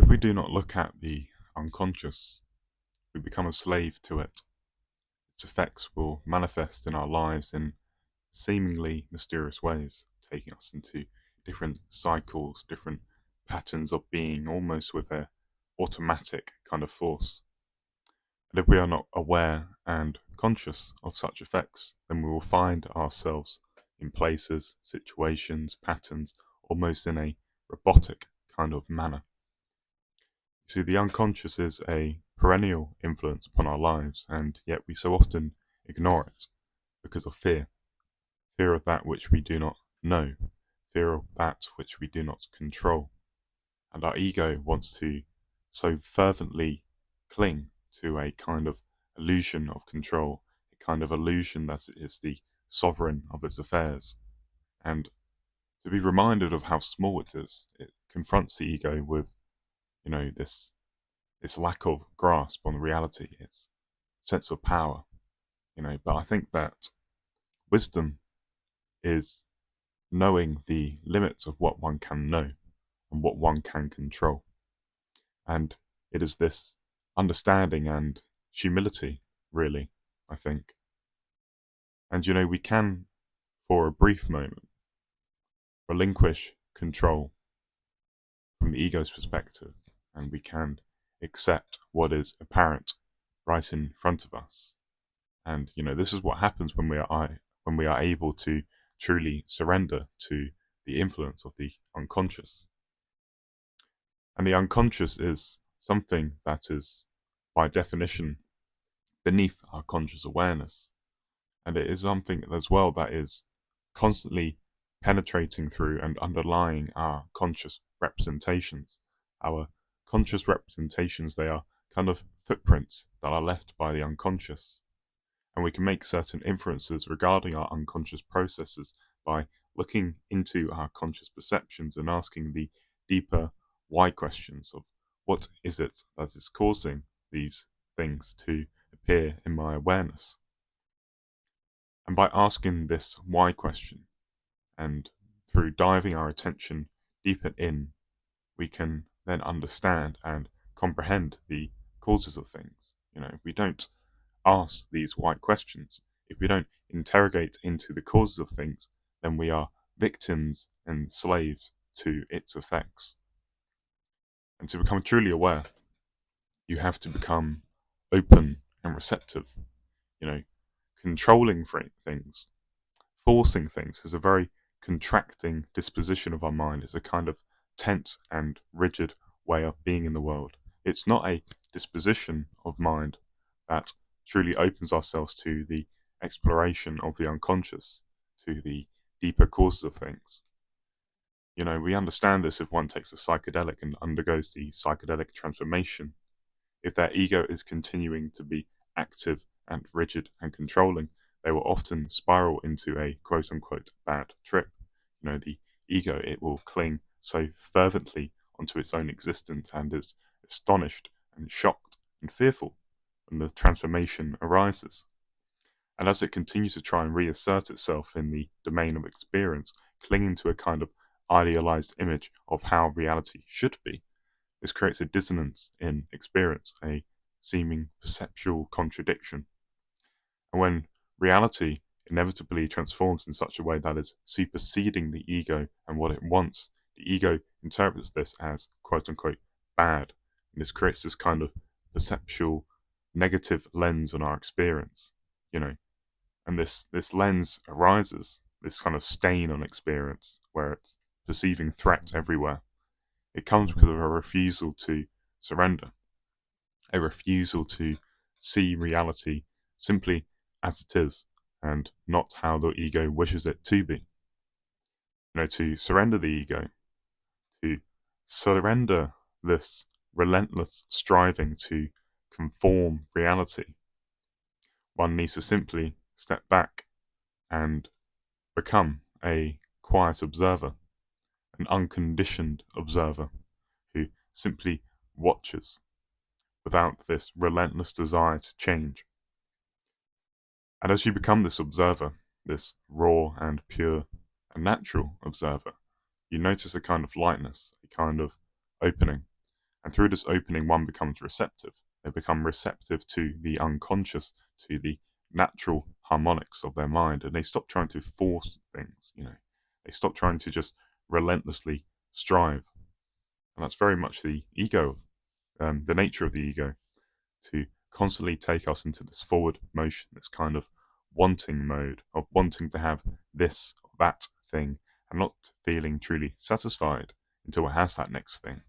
If we do not look at the unconscious, we become a slave to it. Its effects will manifest in our lives in seemingly mysterious ways, taking us into different cycles, different patterns of being, almost with a automatic kind of force. And if we are not aware and conscious of such effects, then we will find ourselves in places, situations, patterns, almost in a robotic kind of manner. You see, the unconscious is a perennial influence upon our lives, and yet we so often ignore it because of fear. Fear of that which we do not know, fear of that which we do not control. And our ego wants to so fervently cling to a kind of illusion of control, a kind of illusion that it is the sovereign of its affairs. And to be reminded of how small it is, it confronts the ego with, this lack of grasp on reality, its sense of power. But I think that wisdom is knowing the limits of what one can know and what one can control. And it is this understanding and humility, really, I think. And we can, for a brief moment, relinquish control from the ego's perspective, and we can accept what is apparent right in front of us. And this is what happens when we are able to truly surrender to the influence of the unconscious. And the unconscious is something that is, by definition, beneath our conscious awareness. And it is something as well that is constantly penetrating through and underlying our conscious representations. Our conscious representations, they are kind of footprints that are left by the unconscious. And we can make certain inferences regarding our unconscious processes by looking into our conscious perceptions and asking the deeper why questions of what is it that is causing these things to appear in my awareness. And by asking this why question, and through diving our attention deeper in, we can then understand and comprehend the causes of things. If we don't ask these why questions, if we don't interrogate into the causes of things, then we are victims and slaves to its effects. And to become truly aware, you have to become open and receptive. Controlling things, forcing things is a very contracting disposition of our mind. It's a kind of tense and rigid way of being in the world. It's not a disposition of mind that truly opens ourselves to the exploration of the unconscious, to the deeper causes of things. We understand this if one takes a psychedelic and undergoes the psychedelic transformation. If their ego is continuing to be active and rigid and controlling, they will often spiral into a quote-unquote bad trip. The ego, it will cling so fervently onto its own existence and is astonished and shocked and fearful when the transformation arises. And as it continues to try and reassert itself in the domain of experience, clinging to a kind of idealized image of how reality should be, this creates a dissonance in experience, a seeming perceptual contradiction. And when reality inevitably transforms in such a way that is superseding the ego and what it wants, the ego interprets this as quote-unquote bad, and this creates this kind of perceptual negative lens on our experience, and this lens arises, this kind of stain on experience, where it's perceiving threat everywhere. It comes because of a refusal to surrender, a refusal to see reality simply as it is and not how the ego wishes it to be. To surrender the ego, to surrender this relentless striving to conform reality, one needs to simply step back and become a quiet observer, an unconditioned observer who simply watches without this relentless desire to change. And as you become this observer, this raw and pure and natural observer, you notice a kind of lightness, a kind of opening, And through this opening, one becomes receptive. They become receptive to the unconscious, to the natural harmonics of their mind, and they stop trying to force things, They stop trying to just relentlessly strive. And that's very much the ego, the nature of the ego, to constantly take us into this forward motion, this kind of wanting mode of wanting to have this, or that thing, and not feeling truly satisfied until it has that next thing.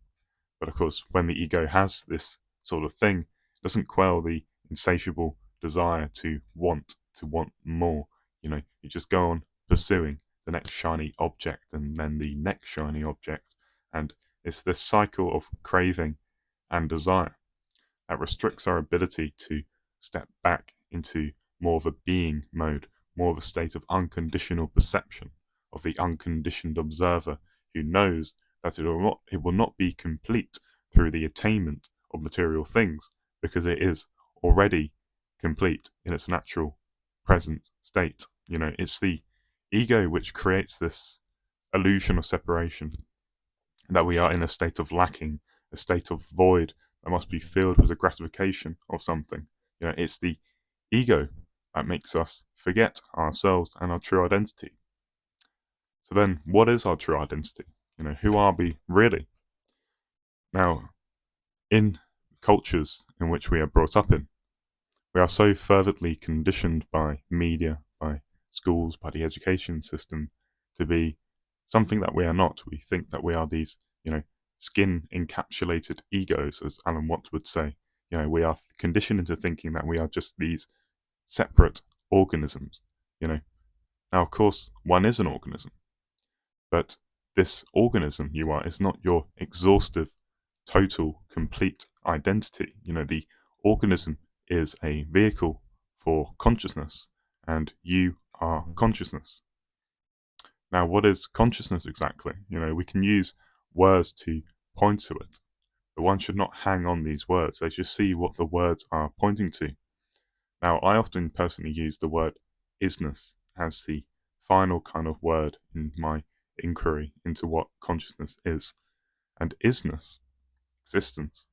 But of course, when the ego has this sort of thing, it doesn't quell the insatiable desire to want more. You just go on pursuing the next shiny object and then the next shiny object. And it's this cycle of craving and desire that restricts our ability to step back into more of a being mode, more of a state of unconditional perception, of the unconditioned observer who knows that it will not be complete through the attainment of material things, because it is already complete in its natural present state. It's the ego which creates this illusion of separation, that we are in a state of lacking, a state of void that must be filled with the gratification of something. It's the ego that makes us forget ourselves and our true identity. So then, what is our true identity? Who are we really? Now, in cultures in which we are brought up in, we are so fervently conditioned by media, by schools, by the education system to be something that we are not. We think that we are these, skin encapsulated egos, as Alan Watts would say. We are conditioned into thinking that we are just these separate organisms. Now, of course, one is an organism, but this organism you are is not your exhaustive, total, complete identity. The organism is a vehicle for consciousness, and you are consciousness. Now, what is consciousness exactly? We can use words to point to it, but one should not hang on these words. They should see what the words are pointing to. Now, I often personally use the word isness as the final kind of word in my inquiry into what consciousness is. And isness, existence,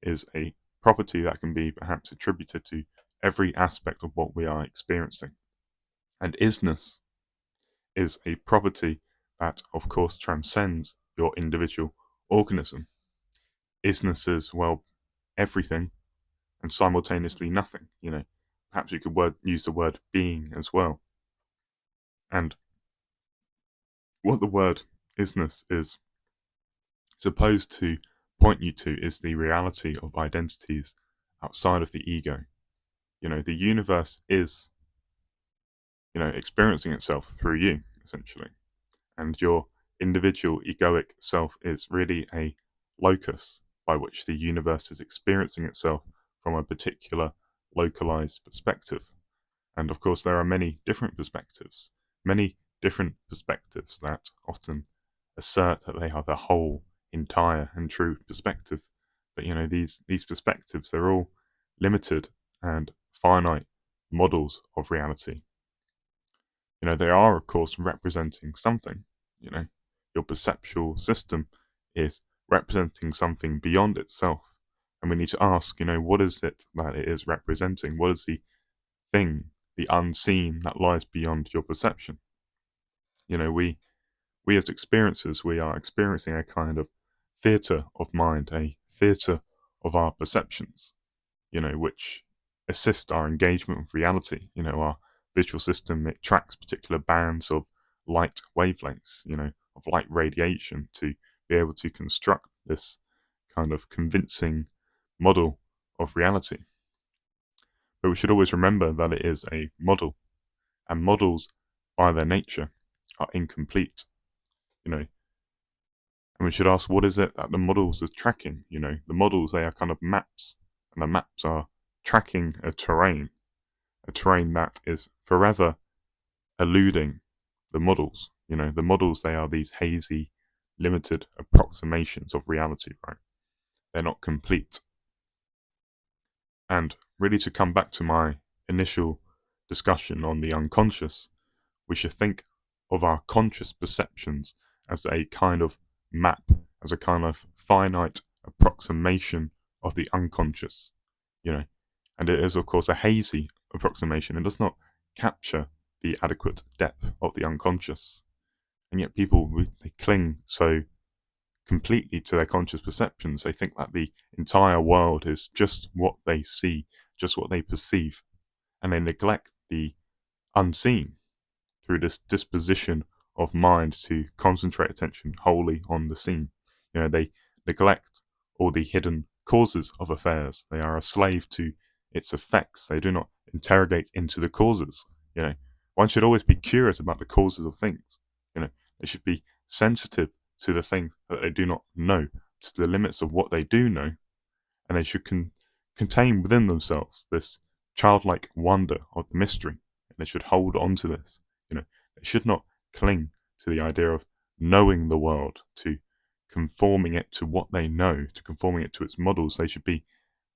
is a property that can be perhaps attributed to every aspect of what we are experiencing. And isness is a property that, of course, transcends your individual organism. Isness is, well, everything and simultaneously nothing. Perhaps you could use the word being as well. And what the word isness is supposed to point you to is the reality of identities outside of the ego. The universe is, experiencing itself through you, essentially. And your individual egoic self is really a locus by which the universe is experiencing itself from a particular localized perspective. And of course, there are many different perspectives that often assert that they have the whole, entire, and true perspective. But these perspectives, they're all limited and finite models of reality. They are, of course, representing something. Your perceptual system is representing something beyond itself. And we need to ask, what is it that it is representing? What is the thing, the unseen, that lies beyond your perception? We as experiencers, we are experiencing a kind of theatre of mind, a theatre of our perceptions, which assist our engagement with reality. Our visual system, it tracks particular bands of light wavelengths, of light radiation, to be able to construct this kind of convincing model of reality. But we should always remember that it is a model, and models, by their nature, are incomplete. And we should ask, what is it that the models are tracking? The models, they are kind of maps, and the maps are tracking a terrain that is forever eluding the models. The models, they are these hazy, limited approximations of reality, right? They're not complete. And really, to come back to my initial discussion on the unconscious, we should think of our conscious perceptions as a kind of map, as a kind of finite approximation of the unconscious, you know, and it is, of course, a hazy approximation. It does not capture the adequate depth of the unconscious. And yet people, they cling so completely to their conscious perceptions. They think that the entire world is just what they see, just what they perceive, and they neglect the unseen through this disposition of mind to concentrate attention wholly on the seen. They neglect all the hidden causes of affairs. They are a slave to its effects. They do not interrogate into the causes. One should always be curious about the causes of things. They should be sensitive to the things that they do not know, to the limits of what they do know, and they should contain within themselves this childlike wonder of the mystery, and they should hold on to this. They should not cling to the idea of knowing the world, to conforming it to what they know, to conforming it to its models. They should be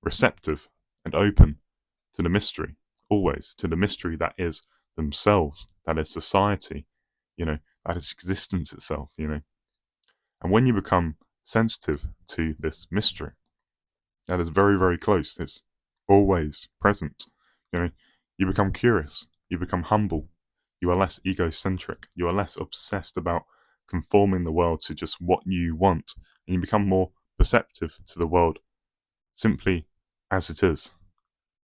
receptive and open to the mystery, always to the mystery that is themselves, that is society, that is existence itself. And when you become sensitive to this mystery, that is very, very close. It's always present. You become curious. You become humble. You are less egocentric. You are less obsessed about conforming the world to just what you want. And you become more perceptive to the world simply as it is.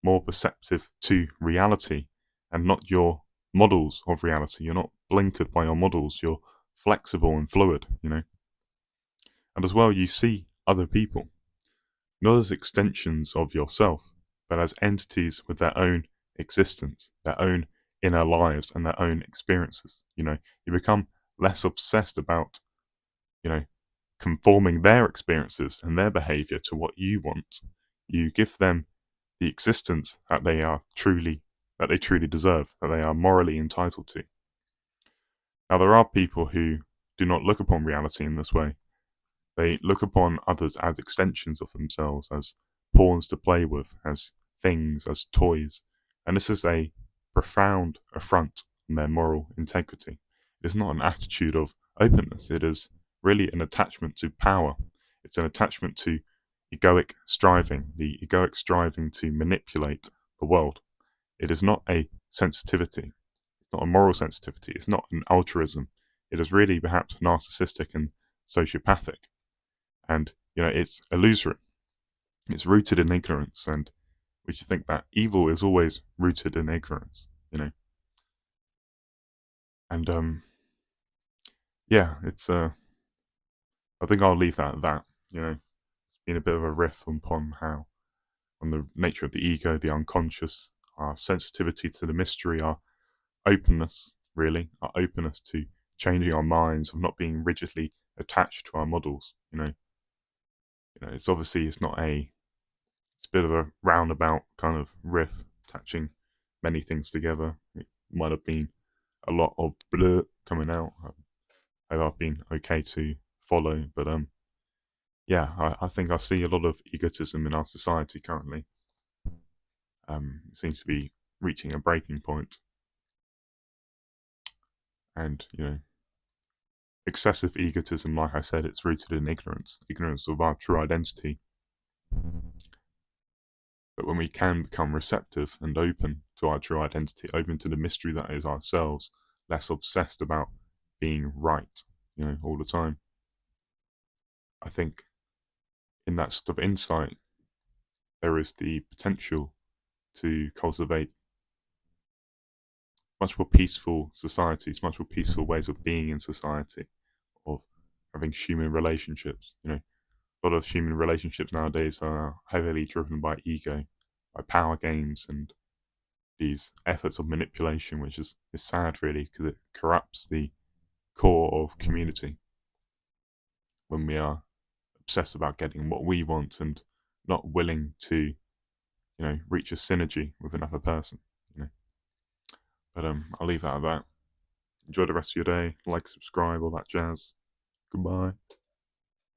More perceptive to reality and not your models of reality. You're not blinkered by your models. You're flexible and fluid, And as well, you see other people not as extensions of yourself, but as entities with their own existence, their own inner lives, and their own experiences. You become less obsessed about, conforming their experiences and their behavior to what you want. You give them the existence that they truly deserve, that they are morally entitled to. Now, there are people who do not look upon reality in this way. They look upon others as extensions of themselves, as pawns to play with, as things, as toys. And this is a profound affront on their moral integrity. It is not an attitude of openness. It is really an attachment to power. It's an attachment to egoic striving, the egoic striving to manipulate the world. It is not a sensitivity. It's not a moral sensitivity. It's not an altruism. It is really perhaps narcissistic and sociopathic. And, it's illusory. It's rooted in ignorance. And we should think that evil is always rooted in ignorance, And, yeah, I think I'll leave that at that, It's been a bit of a riff on the nature of the ego, the unconscious, our sensitivity to the mystery, our openness, really, our openness to changing our minds, of not being rigidly attached to our models, It's obviously, it's a bit of a roundabout kind of riff, attaching many things together. It might have been a lot of blur coming out. I hope I've been okay to follow, but yeah, I think I see a lot of egotism in our society currently. It seems to be reaching a breaking point, and excessive egotism, like I said, it's rooted in ignorance of our true identity. But when we can become receptive and open to our true identity, open to the mystery that is ourselves, less obsessed about being right, all the time, I think in that sort of insight, there is the potential to cultivate much more peaceful societies, much more peaceful ways of being in society, of having human relationships. A lot of human relationships nowadays are heavily driven by ego, by power games, and these efforts of manipulation, which is sad, really, because it corrupts the core of community when we are obsessed about getting what we want and not willing to, reach a synergy with another person. But I'll leave that at that. Enjoy the rest of your day. Like, subscribe, all that jazz. Goodbye.